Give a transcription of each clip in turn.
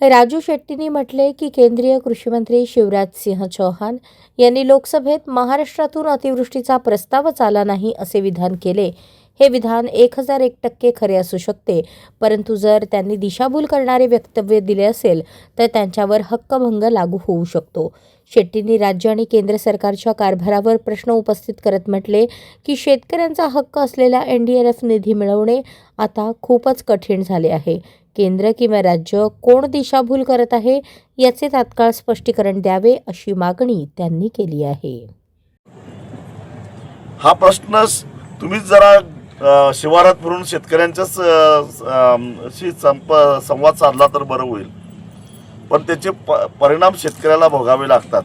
राजू शेट्टींनी म्हटले की केंद्रीय कृषी मंत्री शिवराज सिंह चौहान यांनी लोकसभेत महाराष्ट्रातून अतिवृष्टीचा प्रस्तावच आला नाही असे विधान केले. हे विधान 1001% खरे असू शकते, परंतु जर त्यांनी दिशाभूल करणारे वक्तव्य दिले असेल तर त्यांच्यावर हक्कभंग लागू होऊ शकतो. शेट्टींनी राज्य आणि केंद्र सरकारच्या कारभारावर प्रश्न उपस्थित करत म्हटले की शेतकऱ्यांचा हक्क असलेला NDRF निधी मिळवणे आता खूपच कठीण झाले आहे. केंद्र किंवा राज्य कोण दिशाभूल करत आहे याचे तात्काळ स्पष्टीकरण द्यावे अशी मागणी त्यांनी केली आहे. हा प्रश्न तुम्ही जरा शिवारात फिरून शेतकऱ्यांच्याच संवाद साधला तर बरं होईल, पण त्याचे परिणाम शेतकऱ्याला भोगावे लागतात.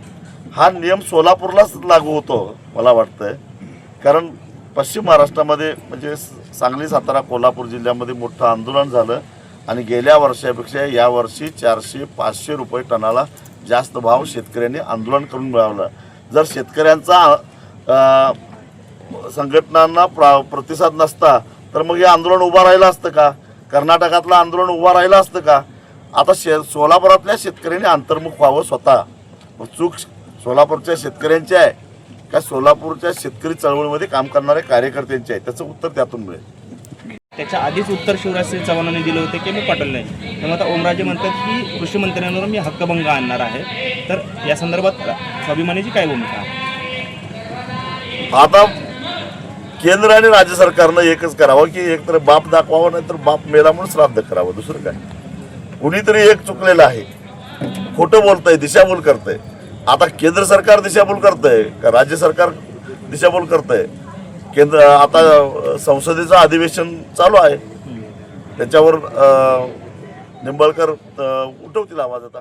हा नियम सोलापूरलाच लागू होतो मला वाटतंय, कारण पश्चिम महाराष्ट्रामध्ये म्हणजे सांगली, सातारा, कोल्हापूर जिल्ह्यामध्ये मोठं आंदोलन झालं आणि गेल्या वर्षापेक्षा यावर्षी 400-500 रुपये टनाला जास्त भाव शेतकऱ्यांनी आंदोलन करून मिळवलं. जर शेतकऱ्यांचा संघटनांना प्रतिसाद नसता तर मग हे आंदोलन उभं राहिलं असतं का? कर्नाटकातलं आंदोलन उभं राहिलं असतं का? आता सोलापुरातल्या शेतकऱ्यांनी अंतर्मुख व्हावं स्वतः. चूक सोलापूरच्या शेतकऱ्यांची आहे का सोलापूरच्या शेतकरी चळवळीमध्ये काम करणाऱ्या कार्यकर्त्यांची आहे? त्याचं उत्तर त्यातून मिळेल. त्याच्या आधीच उत्तर शिवराज सिंह चौहानांनी दिलं होतं की मी पटलं नाही. त्यामुळे आता ओमराजे म्हणतात की कृषी मंत्र्यांवर मी हक्कभंग आणणार आहे. तर या संदर्भात स्वाभिमानीची काय भूमिका आहे? आता केंद्र आणि राज्य सरकारनं एकच करावं की एकतर बाप दाखवावं, नाही तर बाप मेला म्हणून श्राद्ध करावं. दुसरं काय? कुणीतरी एक चुकलेलं आहे, खोटं बोलतंय, दिशाभूल करतंय. आता केंद्र सरकार दिशाभूल करतंय का राज्य सरकार दिशाभूल करतंय? केंद्र आता संसदेचं अधिवेशन चालू आहे, त्याच्यावर निंबाळकर उठवतील आवाज आता.